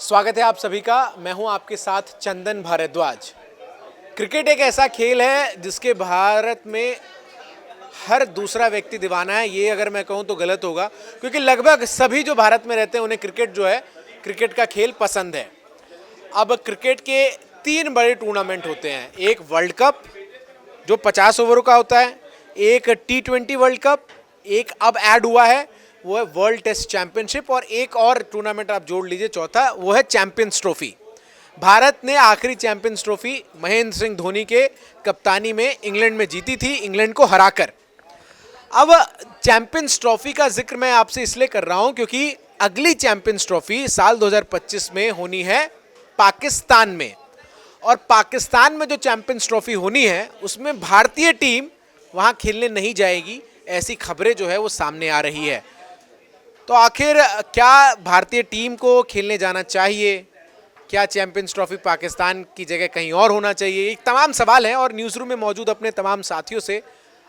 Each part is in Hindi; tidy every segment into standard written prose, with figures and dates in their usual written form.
स्वागत है आप सभी का। मैं हूं आपके साथ चंदन भारद्वाज। क्रिकेट एक ऐसा खेल है जिसके भारत में हर दूसरा व्यक्ति दीवाना है। ये अगर मैं कहूं तो गलत होगा, क्योंकि लगभग सभी जो भारत में रहते हैं उन्हें क्रिकेट जो है, क्रिकेट का खेल पसंद है। अब क्रिकेट के 3 बड़े टूर्नामेंट होते हैं। एक वर्ल्ड कप जो 50 ओवरों का होता है, एक T20 वर्ल्ड कप, एक अब ऐड हुआ है वो है वर्ल्ड टेस्ट चैंपियनशिप, और एक और टूर्नामेंट आप जोड़ लीजिए चौथा, वो है चैंपियंस ट्रॉफी। भारत ने आखिरी चैंपियंस ट्रॉफी महेंद्र सिंह धोनी के कप्तानी में इंग्लैंड में जीती थी, इंग्लैंड को हराकर। अब चैंपियंस ट्रॉफी का जिक्र मैं आपसे इसलिए कर रहा हूं क्योंकि अगली चैंपियंस ट्रॉफी साल 2025 में होनी है पाकिस्तान में, और पाकिस्तान में जो चैंपियंस ट्रॉफी होनी है उसमें भारतीय टीम वहां खेलने नहीं जाएगी, ऐसी खबरें जो है वो सामने आ रही है। तो आखिर क्या भारतीय टीम को खेलने जाना चाहिए? क्या चैंपियंस ट्रॉफी पाकिस्तान की जगह कहीं और होना चाहिए? ये तमाम सवाल हैं, और न्यूज़ रूम में मौजूद अपने तमाम साथियों से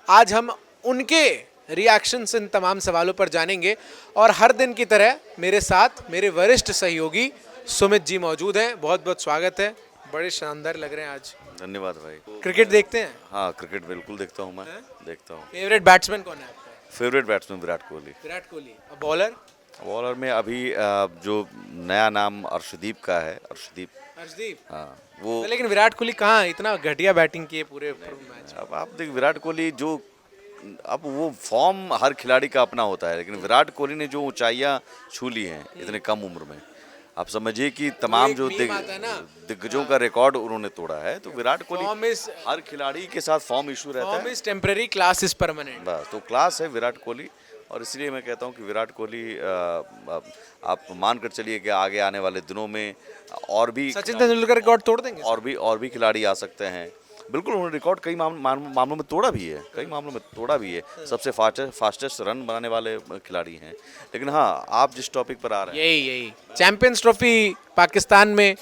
आज हम उनके रिएक्शंस इन तमाम सवालों पर जानेंगे। और हर दिन की तरह मेरे साथ मेरे वरिष्ठ सहयोगी सुमित जी मौजूद हैं। बहुत बहुत स्वागत है, बड़े शानदार लग रहे हैं आज। धन्यवाद भाई। क्रिकेट देखते हैं? हाँ, क्रिकेट बिल्कुल देखता हूँ मैं। देखता हूँ। फेवरेट बैट्समैन कौन है आपका? Favourite batsman Virat Kohli. विराट कोहली। और बॉलर? बॉलर में अभी जो नया नाम अर्शदीप का है, हर्षदीप। हाँ वो। तो लेकिन विराट कोहली कहाँ इतना घटिया बैटिंग की है पूरे मैच? अब आप देख विराट कोहली जो, अब वो फॉर्म हर खिलाड़ी का अपना होता है, लेकिन विराट कोहली ने जो ऊंचाइयां छू ली हैं इतने कम उम्र में, आप समझिए कि तमाम जो दिग्गजों का रिकॉर्ड उन्होंने तोड़ा है। तो विराट कोहली हर खिलाड़ी के साथ फॉर्म इशू रहता है। Form is temporary, class is permanent. बस, तो क्लास है विराट कोहली, और इसलिए मैं कहता हूं कि विराट कोहली आप मान कर चलिए कि आगे आने वाले दिनों में और भी सचिन तेंदुलकर रिकॉर्ड तोड़ देंगे। और भी खिलाड़ी आ सकते हैं। बिल्कुल, उन्होंने रिकॉर्ड कई मामलों में तोड़ा भी है, सबसे फास्टेस्ट रन बनाने वाले खिलाड़ी हैं। लेकिन हाँ, आप जिस टॉपिक पर आ रहे हैं, यही चैंपियंस ट्रॉफी पाकिस्तान में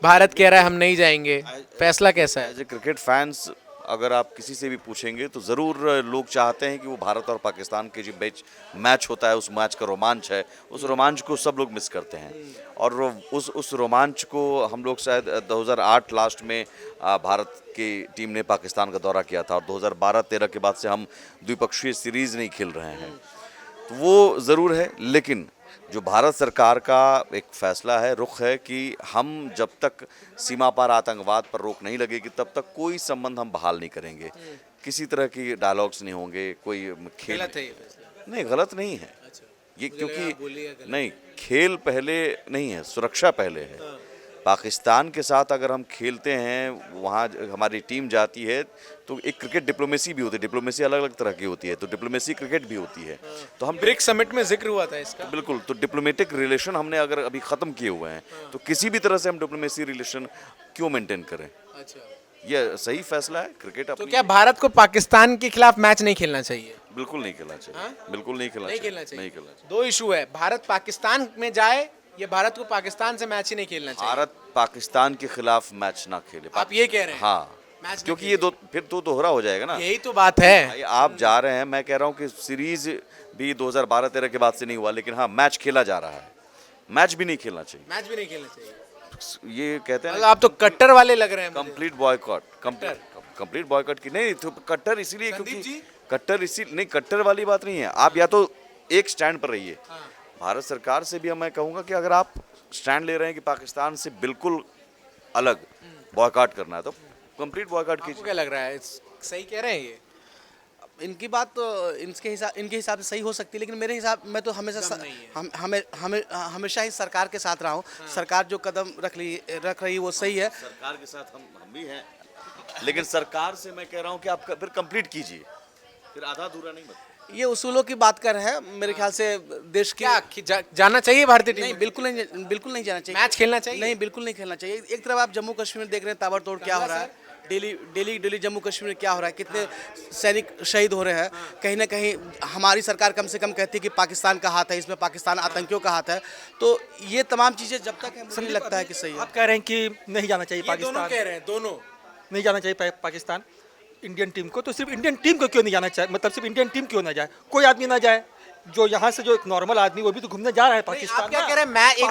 भारत कह रहा है हम नहीं जाएंगे, फैसला कैसा है? एज ए क्रिकेट फैंस अगर आप किसी से भी पूछेंगे तो ज़रूर लोग चाहते हैं कि वो भारत और पाकिस्तान के जो बीच मैच होता है, उस मैच का रोमांच है, उस रोमांच को सब लोग मिस करते हैं। और उस रोमांच को हम लोग शायद 2008 लास्ट में भारत की टीम ने पाकिस्तान का दौरा किया था, और 2012-13 के बाद से हम द्विपक्षीय सीरीज़ नहीं खेल रहे हैं। तो वो ज़रूर है, लेकिन जो भारत सरकार का एक फैसला है, रुख है कि हम जब तक सीमा पार आतंकवाद पर रोक नहीं लगेगी तब तक कोई संबंध हम बहाल नहीं करेंगे। किसी तरह की डायलॉग्स नहीं होंगे, कोई खेल गलत है ये फैसला? नहीं, गलत नहीं है ये, आप क्योंकि बोलिए गलत। नहीं, खेल पहले नहीं है, सुरक्षा पहले है। पाकिस्तान के साथ अगर हम खेलते हैं, वहाँ हमारी टीम जाती है, तो एक क्रिकेट डिप्लोमेसी भी होती है। डिप्लोमेसी अलग अलग तरह की होती है, तो डिप्लोमेसी क्रिकेट भी होती है। तो हम ब्रिक्स समिट में जिक्र हुआ था इसका। बिल्कुल, तो डिप्लोमेटिक रिलेशन हमने अगर अभी ख़त्म किए हुए हैं, तो किसी भी तरह से हम डिप्लोमेसी रिलेशन क्यों मेंटेन करें? अच्छा, ये सही फैसला है। क्रिकेट तो अपनी क्या भारत को पाकिस्तान के खिलाफ मैच नहीं खेलना चाहिए? बिल्कुल नहीं खेलना चाहिए। बिल्कुल नहीं खेलना चाहिए। नहीं खेलना चाहिए। 2 इशू है, भारत पाकिस्तान में जाए या भारत को पाकिस्तान से मैच ही नहीं खेलना चाहिए? भारत पाकिस्तान के खिलाफ मैच ना खेले। आप ये कह रहे हैं? हाँ, मैच क्योंकि ये फिर दोहरा हो जाएगा ना। यही तो बात है। भाई आप जा रहे हैं, मैं कह रहा हूँ कि सीरीज भी 2012-13 के बाद से नहीं हुआ, लेकिन हाँ, मैच खेला जा रहा है। मैच भी नहीं खेलना चाहिए। मैच भी नहीं खेलना चाहिए। ये कहते हैं मतलब आप तो कट्टर वाले लग रहे हैं मुझे। कंप्लीट बॉयकॉट, कंप्लीट बॉयकॉट की नहीं, तो कट्टर इसीलिए क्योंकि कट्टर वाली बात नहीं है। आप या तो एक स्टैंड पर रहिए। भारत सरकार से भी मैं कहूँगा कि अगर आप स्टैंड ले रहे हैं कि पाकिस्तान से बिल्कुल अलग बॉयकॉट करना है, तो कंप्लीट बॉयकॉट आपको कीजिए। क्या लग रहा है, सही कह रहे हैं ये? इनकी बात तो इनके हिसाब से सही हो सकती है, लेकिन मेरे हिसाब मैं तो हमेशा ही सरकार के साथ रहा हूँ। सरकार जो कदम रख रही वो सही है। सरकार के साथ हम भी हैं, लेकिन सरकार से मैं कह रहा हूँ कि आप फिर कंप्लीट कीजिए, फिर आधा अधूरा नहीं मत। ये उसूलों की बात कर रहे हैं। मेरे ख्याल से देश की जाना चाहिए भारतीय टीम? नहीं, बिल्कुल नहीं जाना चाहिए। मैच खेलना चाहिए? नहीं, बिल्कुल नहीं खेलना चाहिए। एक तरफ आप जम्मू कश्मीर देख रहे हैं, ताबड़तोड़ क्या हो रहा है। डेली जम्मू कश्मीर में क्या हो रहा है, कितने सैनिक शहीद हो रहे हैं। कहीं ना कहीं हमारी सरकार कम से कम कहती है कि पाकिस्तान का हाथ है इसमें, पाकिस्तान आतंकियों का हाथ है। तो ये तमाम चीज़ें जब तक है, मुझे नहीं लगता है कि सही है। आप कह रहे हैं कि नहीं जाना चाहिए पाकिस्तान? दोनों कह रहे हैं, दोनों नहीं जाना चाहिए पाकिस्तान इंडियन टीम को। तो सिर्फ इंडियन टीम को क्यों नहीं जाना चाहिए? मतलब सिर्फ इंडियन टीम क्यों ना जाए? कोई आदमी ना जाए, जो यहाँ से जो एक नॉर्मल आदमी वो भी तो घूमने जा रहा है पाकिस्तान। आप क्या कह रहे हैं? मैं एक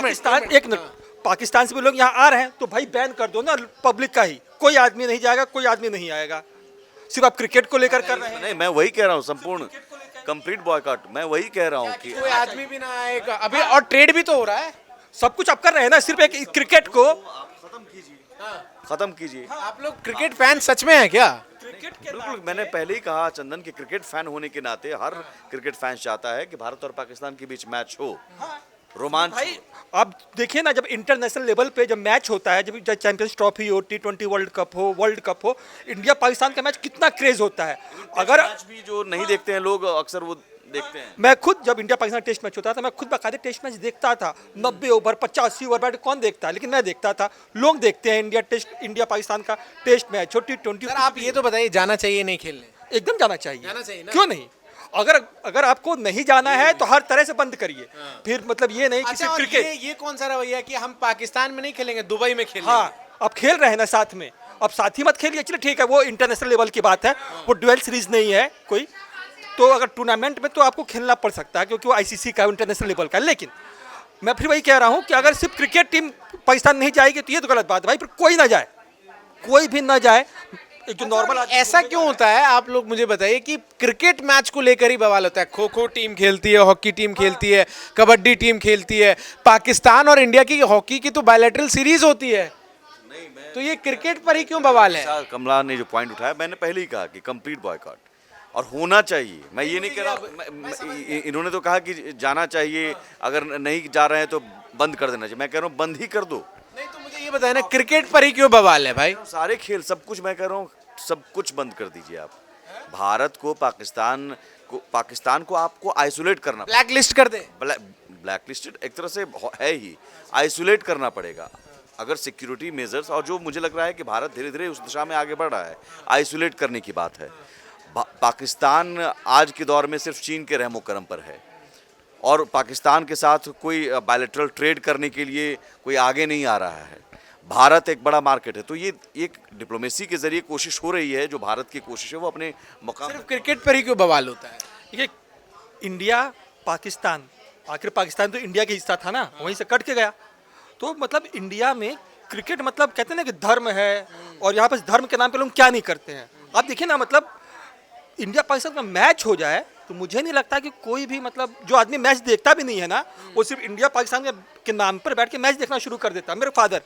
मिनट पाकिस्तान से भी लोग यहाँ आ रहे हैं तो भाई बैन कर दो ना पब्लिक का ही, कोई आदमी नहीं जाएगा, कोई आदमी नहीं आएगा। सिर्फ आप क्रिकेट को लेकर कर रहे हैं। नहीं, मैं वही कह रहा हूँ, संपूर्ण कंप्लीट बॉयकॉट, मैं वही कह रहा हूँ कि कोई आदमी भी ना आएगा अभी, और ट्रेड भी तो हो रहा है। सब कुछ आप कर रहे हैं ना, सिर्फ एक क्रिकेट को खत्म कीजिए। आप लोग क्रिकेट फैन सच में है क्या? क्रिकेट के बिल्कुल, मैंने पहले ही कहा चंदन कि क्रिकेट फैन होने के नाते हर क्रिकेट फैन चाहता है कि भारत और पाकिस्तान के बीच मैच हो, रोमांच भाई हो। आप देखिए ना, जब इंटरनेशनल लेवल पे जब मैच होता है, जब चैंपियंस ट्रॉफी हो, T20 वर्ल्ड कप हो, इंडिया पाकिस्तान का मैच कितना क्रेज होता है। अगर मैच भी जो नहीं देखते हैं लोग अक्सर वो देखते हैं। मैं खुद जब इंडिया पाकिस्तान टेस्ट मैच होता था, मैं खुद बाकायदे टेस्ट मैच देखता था। 90 ओवर 85 ओवर बैठ कौन देखता है, लेकिन मैं देखता था। लोग देखते हैं इंडिया पाकिस्तान का टेस्ट मैच हो, T20। सर आप ये तो बताइए, जाना चाहिए नहीं खेलने? एकदम जाना चाहिए। जाना चाहिए ना? क्यों नहीं? अगर आपको नहीं जाना है तो हर तरह से बंद करिए। फिर मतलब ये नहीं कि अच्छा, सिर्फ और क्रिकेट। ये कौन सा रवैया कि हम पाकिस्तान में नहीं खेलेंगे, दुबई में खेलेंगे? हाँ, आप खेल रहे हैं ना साथ में, अब साथ ही मत खेलिए। चलिए ठीक है, वो इंटरनेशनल लेवल की बात है, वो ड्यूअल सीरीज नहीं है कोई, तो अगर टूर्नामेंट में तो आपको खेलना पड़ सकता है क्योंकि वो आईसीसी का इंटरनेशनल लेवल का है। लेकिन मैं फिर वही कह रहा हूँ कि अगर सिर्फ क्रिकेट टीम पाकिस्तान नहीं जाएगी तो ये तो गलत बात है भाई। फिर कोई ना जाए, कोई भी ना जाए। एक जो नॉर्मल ऐसा क्यों होता है, आप लोग मुझे बताइए कि क्रिकेट मैच को लेकर ही बवाल होता है? खो खो टीम खेलती है, हॉकी टीम खेलती है, कबड्डी टीम खेलती है, पाकिस्तान और इंडिया की हॉकी की तो बायलैटरल सीरीज होती है, तो ये क्रिकेट पर ही क्यों बवाल है? कमला ने जो पॉइंट उठाया, मैंने पहले ही कहा कि कंप्लीट बॉयकॉट और होना चाहिए। मैं ये नहीं कह रहा, इन्होंने तो कहा कि जाना चाहिए, अगर नहीं जा रहे हैं तो बंद कर देना चाहिए। मैं कह रहा हूँ बंद ही कर दो। नहीं तो मुझे ये बताया ना, क्रिकेट पर ही क्यों बवाल है भाई? सारे खेल, सब कुछ, मैं कह रहा हूँ सब कुछ बंद कर दीजिए आप। भारत को पाकिस्तान को आपको आइसोलेट करना, ब्लैक लिस्ट कर दे। ब्लैक लिस्टेड एक तरह से है ही, आइसोलेट करना पड़ेगा अगर सिक्योरिटी मेजर्स, और जो मुझे लग रहा है कि भारत धीरे धीरे उस दिशा में आगे बढ़ रहा है। आइसोलेट करने की बात है। पाकिस्तान आज के दौर में सिर्फ चीन के रहमो करम पर है और पाकिस्तान के साथ कोई बायलैटरल ट्रेड करने के लिए कोई आगे नहीं आ रहा है। भारत एक बड़ा मार्केट है, तो ये एक डिप्लोमेसी के जरिए कोशिश हो रही है। जो भारत की कोशिश है वो अपने मुकाम, सिर्फ क्रिकेट पर ही क्यों बवाल होता है? ये इंडिया पाकिस्तान, आखिर पाकिस्तान तो इंडिया का हिस्सा था ना, वहीं से कट के गया। तो मतलब इंडिया में क्रिकेट मतलब कहते हैं ना कि धर्म है, और यहाँ पर धर्म के नाम पे लोग क्या नहीं करते हैं। आप देखिए ना, मतलब इंडिया पाकिस्तान का मैच हो जाए तो मुझे नहीं लगता कि कोई भी मतलब जो आदमी मैच देखता भी नहीं है ना, वो सिर्फ इंडिया पाकिस्तान के नाम पर बैठ के मैच देखना शुरू कर देता है। मेरे फादर,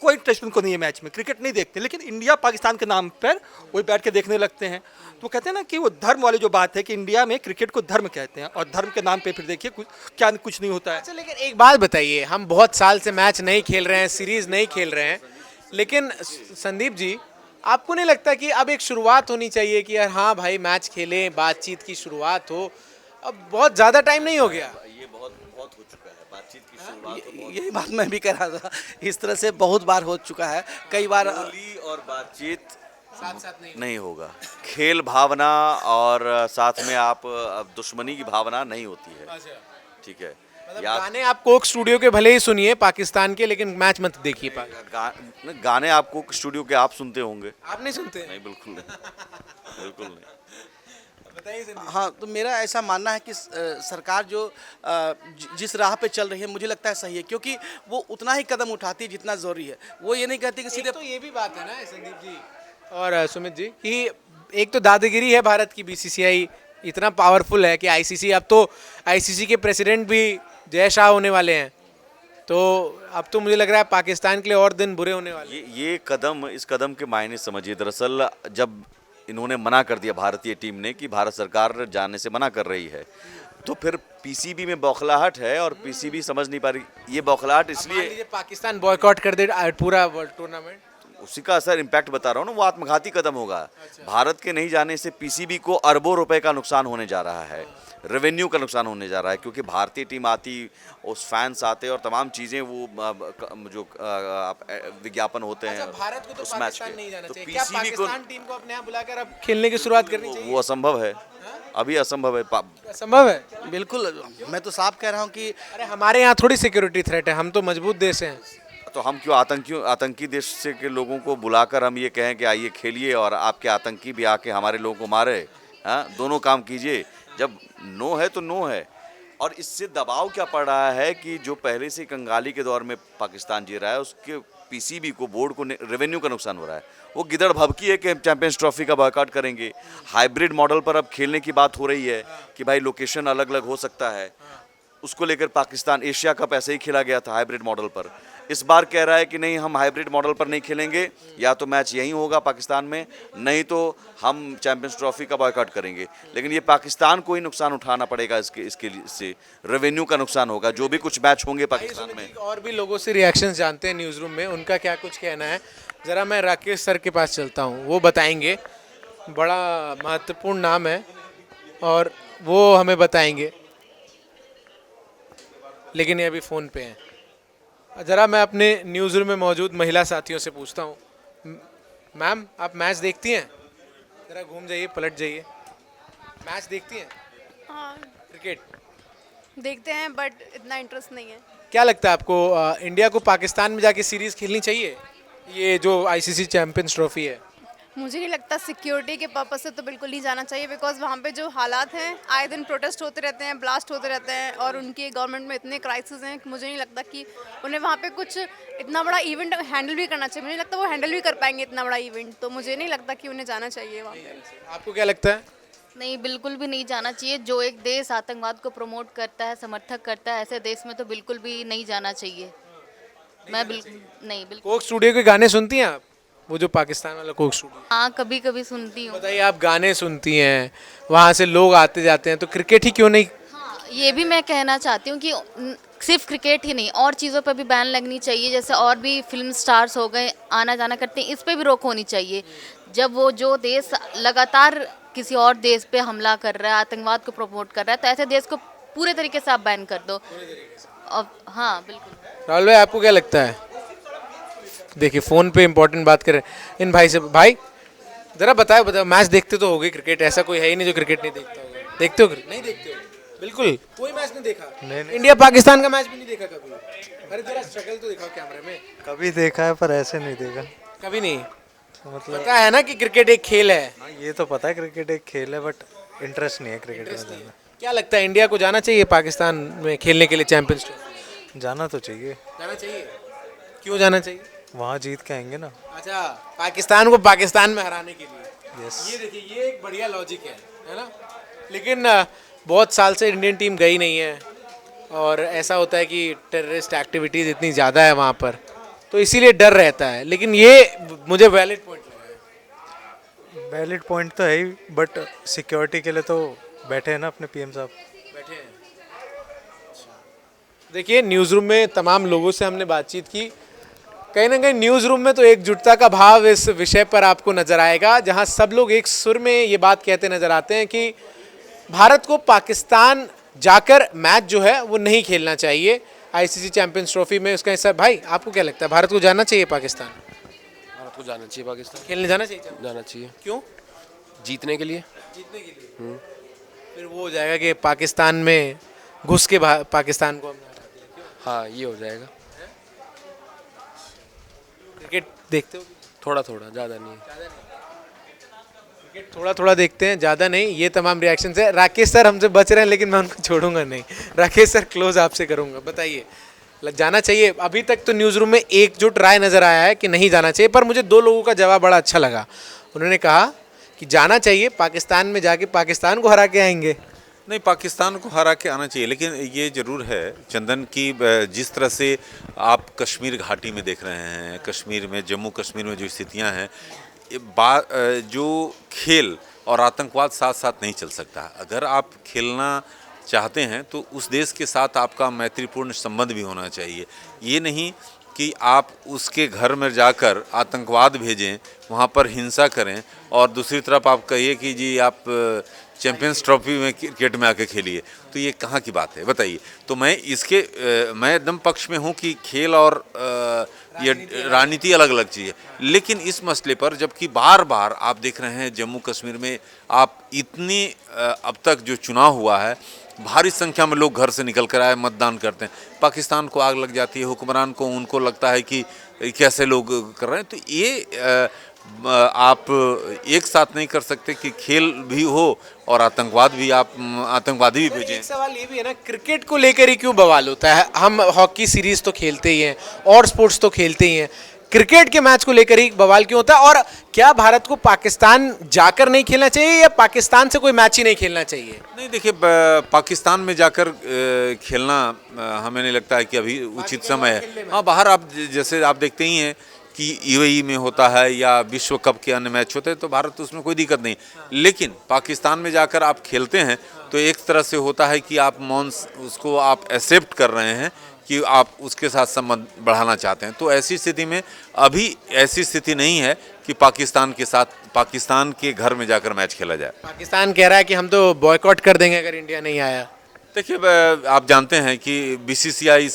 कोई इंटरेस्ट उनको नहीं है मैच में, क्रिकेट नहीं देखते, लेकिन इंडिया पाकिस्तान के नाम पर वही बैठ के देखने लगते हैं। तो कहते हैं ना कि वो धर्म वाली जो बात है कि इंडिया में क्रिकेट को धर्म कहते हैं, और धर्म के नाम पे फिर देखिए कुछ नहीं होता है। अच्छा, लेकिन एक बात बताइए, हम बहुत साल से मैच नहीं खेल रहे हैं, सीरीज नहीं खेल रहे हैं, लेकिन संदीप जी, आपको नहीं लगता कि अब एक शुरुआत होनी चाहिए कि यार हाँ भाई मैच खेलें, बातचीत की शुरुआत हो? अब बहुत ज़्यादा टाइम नहीं हो गया? ये बहुत बहुत हो चुका है, बातचीत की शुरुआत यही बात मैं भी कह रहा था, इस तरह से बहुत बार हो चुका है, कई बार। बोली और बातचीत साथ नहीं होगा। खेल भावना और साथ में आप दुश्मनी की भावना नहीं होती है, ठीक है? गाने आप कोक स्टूडियो के भले ही सुनिए पाकिस्तान के, लेकिन मैच मत देखिए। गाने आपको स्टूडियो के आप सुनते होंगे, आप नहीं सुनते? नहीं, बिल्कुल नहीं, बिल्कुल नहीं। बताइए। हाँ, तो मेरा ऐसा मानना है कि सरकार जो जिस राह पे चल रही है, मुझे लगता है सही है, क्योंकि वो उतना ही कदम उठाती है जितना ज़रूरी है। वो ये नहीं कहती कि सीधे। तो ये भी बात है ना संदीप जी और सुमित जी कि एक तो दादागिरी है भारत की, बीसीसीआई इतना पावरफुल है कि आईसीसी, अब तो आईसीसी के प्रेसिडेंट भी जय शाह होने वाले हैं, तो अब तो मुझे लग रहा है पाकिस्तान के लिए और दिन बुरे होने वाले। ये कदम, इस कदम के मायने समझिए। दरअसल जब इन्होंने मना कर दिया भारतीय टीम ने कि भारत सरकार जाने से मना कर रही है, तो फिर पीसीबी में बौखलाहट है और पीसीबी समझ नहीं पा रही। ये बौखलाहट इसलिए पाकिस्तान बॉयकॉट कर दे पूरा वर्ल्ड टूर्नामेंट, उसी का असर, इम्पैक्ट बता रहा हूँ ना, वो आत्मघाती कदम होगा। भारत के नहीं जाने से पीसीबी को अरबों रुपए का नुकसान होने जा रहा है, रेवेन्यू का नुकसान होने जा रहा है, क्योंकि भारतीय टीम आती, उस फैंस आते और तमाम चीज़ें, वो जो विज्ञापन होते हैं भारत को तो उस मैच पाकिस्तान के, नहीं जाना तो चाहिए। क्या पीसीबी को पाकिस्तान टीम को अपने यहाँ बुलाकर अब खेलने की शुरुआत करनी चाहिए? वो असंभव है, अभी असंभव है। संभव है? बिल्कुल, मैं तो साफ कह रहा हूँ कि अरे हमारे यहाँ थोड़ी सिक्योरिटी थ्रेट है, हम तो मजबूत देश हैं। तो हम क्यों आतंकी देश से के लोगों को बुलाकर हम ये कहें कि आइए खेलिए, और आपके आतंकी भी आके हमारे लोगों को मारे? हाँ, दोनों काम कीजिए। जब नो है तो नो है। और इससे दबाव क्या पड़ रहा है कि जो पहले से कंगाली के दौर में पाकिस्तान जी रहा है, उसके पीसीबी को, बोर्ड को रेवेन्यू का नुकसान हो रहा है। वो गिदड़ भभकी है कि हम चैंपियंस ट्रॉफी का बॉयकॉट करेंगे। हाइब्रिड मॉडल पर अब खेलने की बात हो रही है कि भाई लोकेशन अलग अलग हो सकता है। उसको लेकर पाकिस्तान एशिया कप ऐसे ही खेला गया था हाइब्रिड मॉडल पर। इस बार कह रहा है कि नहीं, हम हाइब्रिड मॉडल पर नहीं खेलेंगे, या तो मैच यहीं होगा पाकिस्तान में, नहीं तो हम चैंपियंस ट्रॉफी का बॉयकॉट करेंगे। लेकिन ये पाकिस्तान को ही नुकसान उठाना पड़ेगा, इसके लिए से रेवेन्यू का नुकसान होगा। जो भी कुछ मैच होंगे पाकिस्तान में। और भी लोगों से रिएक्शंस जानते हैं न्यूज़ रूम में, उनका क्या कुछ कहना है। ज़रा मैं राकेश सर के पास चलता हूँ, वो बताएंगे। बड़ा महत्वपूर्ण नाम है और वो हमें बताएंगे, लेकिन ये अभी फ़ोन पे हैं। ज़रा मैं अपने न्यूज़ रूम में मौजूद महिला साथियों से पूछता हूँ, मैम आप मैच देखती हैं? ज़रा घूम जाइए, पलट जाइए। मैच देखती हैं? हाँ क्रिकेट देखते हैं बट इतना इंटरेस्ट नहीं है। क्या लगता है आपको, इंडिया को पाकिस्तान में जाके सीरीज़ खेलनी चाहिए, ये जो आईसीसी चैंपियंस ट्रॉफी है? मुझे नहीं लगता, सिक्योरिटी के पर्पज से तो बिल्कुल नहीं जाना चाहिए, बिकॉज वहाँ पे जो हालात हैं, आए दिन प्रोटेस्ट होते रहते हैं, ब्लास्ट होते रहते हैं, और उनकी गवर्नमेंट में इतने क्राइसिस हैं कि मुझे नहीं लगता कि उन्हें वहाँ पे कुछ इतना बड़ा इवेंट हैंडल भी करना चाहिए। मुझे नहीं लगता वो हैंडल भी कर पाएंगे इतना बड़ा इवेंट, तो मुझे नहीं लगता कि उन्हें जाना चाहिए वहाँ पे। आपको क्या लगता है? नहीं, बिल्कुल भी नहीं जाना चाहिए। जो एक देश आतंकवाद को प्रमोट करता है, समर्थक करता है, ऐसे देश में तो बिल्कुल भी नहीं जाना चाहिए। मैं बिल्कुल नहीं, बिल्कुल। कोक स्टूडियो के गाने सुनती हैं आप? वो जो पाकिस्तान वाला कोक स्टूडियो, हाँ, कभी कभी सुनती हूँ। बताइए, आप गाने सुनती हैं, वहाँ से लोग आते जाते हैं, तो क्रिकेट ही क्यों नहीं? हाँ, ये भी मैं कहना चाहती हूँ कि सिर्फ क्रिकेट ही नहीं, और चीज़ों पर भी बैन लगनी चाहिए। जैसे और भी फिल्म स्टार्स हो गए, आना जाना करते हैं, इस पर भी रोक होनी चाहिए। जब वो जो देश लगातार किसी और देश पे हमला कर रहा है, आतंकवाद को प्रमोट कर रहा है, तो ऐसे देश को पूरे तरीके से आप बैन कर दो। और हाँ, बिल्कुल। राहुल भाई, आपको क्या लगता है? देखिए, फ़ोन पे इंपॉर्टेंट बात करें इन भाई से। भाई ज़रा बताओ, मैच देखते तो होगे क्रिकेट, ऐसा कोई है ही नहीं जो क्रिकेट नहीं देखता होगा। देखते हो क्रिकेट? नहीं देखते हो? बिल्कुल कोई मैच नहीं देखा? नहीं। इंडिया पाकिस्तान का मैच भी नहीं देखा कभी? अरे जरा स्ट्रगल तो दिखाओ कैमरे में। कभी देखा है पर ऐसे नहीं देखा। कभी नहीं? मतलब पता है ना कि क्रिकेट एक खेल है। हाँ, ये तो पता है क्रिकेट एक खेल है, बट इंटरेस्ट नहीं है क्रिकेट में ज़्यादा। क्या लगता है, इंडिया को जाना चाहिए पाकिस्तान में खेलने के लिए चैंपियंस ट्रॉफी? जाना तो चाहिए, जाना चाहिए। क्यों जाना चाहिए? वहाँ जीत के आएंगे ना। अच्छा, पाकिस्तान को पाकिस्तान में हराने के लिए। यस। ये देखिए, ये एक बढ़िया लॉजिक है ना? लेकिन बहुत साल से इंडियन टीम गई नहीं है, और ऐसा होता है कि टेररिस्ट एक्टिविटीज़ इतनी ज़्यादा है वहाँ पर, तो इसीलिए डर रहता है। लेकिन ये मुझे वैलिड पॉइंट लगा है। वैलिड पॉइंट तो है ही, बट सिक्योरिटी के लिए तो बैठे हैं ना अपने पीएम साहब। बैठे हैं। देखिए, न्यूज़ रूम में तमाम लोगों से हमने बातचीत की। कहीं ना कहीं न्यूज़ रूम में तो एकजुटता का भाव इस विषय पर आपको नज़र आएगा, जहां सब लोग एक सुर में ये बात कहते नज़र आते हैं कि भारत को पाकिस्तान जाकर मैच जो है वो नहीं खेलना चाहिए आईसीसी चैंपियंस ट्रॉफी में उसका हिस्सा। भाई, आपको क्या लगता है, भारत को जाना चाहिए पाकिस्तान? भारत को जाना चाहिए, पाकिस्तान खेलने जाना चाहिए? जाना चाहिए। क्यों? जीतने के लिए। जीतने के लिए। फिर वो हो जाएगा कि पाकिस्तान में घुस के पाकिस्तान को हमने हरा दिया। हाँ, ये हो जाएगा। क्रिकेट देखते हो? थोड़ा थोड़ा, ज़्यादा नहीं। क्रिकेट थोड़ा थोड़ा देखते हैं, ज़्यादा नहीं। ये तमाम रिएक्शन है। राकेश सर हमसे बच रहे हैं, लेकिन मैं उनको छोड़ूंगा नहीं। राकेश सर, क्लोज आपसे करूंगा, बताइए, जाना चाहिए? अभी तक तो न्यूज़ रूम में एकजुट राय नज़र आया है कि नहीं जाना चाहिए, पर मुझे दो लोगों का जवाब बड़ा अच्छा लगा। उन्होंने कहा कि जाना चाहिए, पाकिस्तान में जाके पाकिस्तान को हरा के आएंगे। नहीं, पाकिस्तान को हरा के आना चाहिए, लेकिन ये ज़रूर है चंदन की जिस तरह से आप कश्मीर घाटी में देख रहे हैं, कश्मीर में, जम्मू कश्मीर में जो स्थितियां हैं, जो खेल और आतंकवाद साथ साथ नहीं चल सकता। अगर आप खेलना चाहते हैं तो उस देश के साथ आपका मैत्रीपूर्ण संबंध भी होना चाहिए। ये नहीं कि आप उसके घर में जाकर आतंकवाद भेजें, वहाँ पर हिंसा करें, और दूसरी तरफ आप कहिए कि जी आप चैंपियंस ट्रॉफी में क्रिकेट में आके खेलिए। तो ये कहाँ की बात है, बताइए? तो मैं एकदम पक्ष में हूँ कि खेल और ये राजनीति अलग अलग चीज़ है। लेकिन इस मसले पर जबकि बार बार आप देख रहे हैं जम्मू कश्मीर में, आप इतनी अब तक जो चुनाव हुआ है, भारी संख्या में लोग घर से निकल कर आए, मतदान करते हैं, पाकिस्तान को आग लग जाती है, हुक्मरान को, उनको लगता है कि कैसे लोग कर रहे हैं। तो ये आप एक साथ नहीं कर सकते कि खेल भी हो और आतंकवाद भी, आप आतंकवादी भी भेजें। एक सवाल ये भी है ना, क्रिकेट को लेकर ही क्यों बवाल होता है? हम हॉकी सीरीज तो खेलते ही हैं और स्पोर्ट्स तो खेलते ही हैं, क्रिकेट के मैच को लेकर ही बवाल क्यों होता है? और क्या भारत को पाकिस्तान जाकर नहीं खेलना चाहिए या पाकिस्तान से कोई मैच ही नहीं खेलना चाहिए? नहीं, देखिए, पाकिस्तान में जाकर खेलना हमें नहीं लगता है कि अभी उचित समय है। हाँ, बाहर आप जैसे आप देखते ही हैं कि यूएई में होता है या विश्व कप के अन्य मैच होते हैं, तो भारत उसमें कोई दिक्कत नहीं। लेकिन पाकिस्तान में जाकर आप खेलते हैं तो एक तरह से होता है कि आप उसको आप एक्सेप्ट कर रहे हैं कि आप उसके साथ संबंध बढ़ाना चाहते हैं। तो ऐसी स्थिति में अभी ऐसी स्थिति नहीं है कि पाकिस्तान के साथ, पाकिस्तान के घर में जाकर मैच खेला जाए। पाकिस्तान कह रहा है कि हम तो बॉयकॉट कर देंगे अगर इंडिया नहीं आया। देखिए, आप जानते हैं कि बीसीसीआई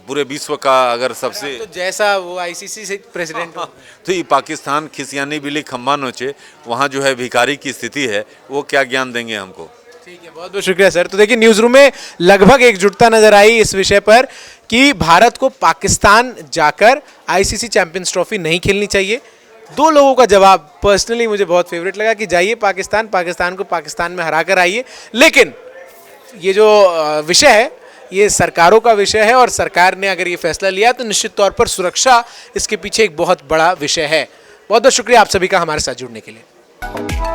पूरे विश्व का अगर सबसे तो जैसा वो आईसीसी से प्रेसिडेंट हो, तो ये पाकिस्तान खिसियानी बिल्ली खम्बा नोचे, वहाँ जो है भिखारी की स्थिति है, वो क्या ज्ञान देंगे हमको। ठीक है, बहुत बहुत शुक्रिया सर। तो देखिए, न्यूज़ रूम में लगभग एकजुटता नजर आई इस विषय पर कि भारत को पाकिस्तान जाकर आईसीसी चैंपियंस ट्रॉफी नहीं खेलनी चाहिए। दो लोगों का जवाब पर्सनली मुझे बहुत फेवरेट लगा कि जाइए पाकिस्तान, पाकिस्तान को पाकिस्तान में हरा कर आइए। लेकिन ये जो विषय है ये सरकारों का विषय है और सरकार ने अगर ये फैसला लिया तो निश्चित तौर पर सुरक्षा इसके पीछे एक बहुत बड़ा विषय है। बहुत बहुत शुक्रिया आप सभी का हमारे साथ जुड़ने के लिए।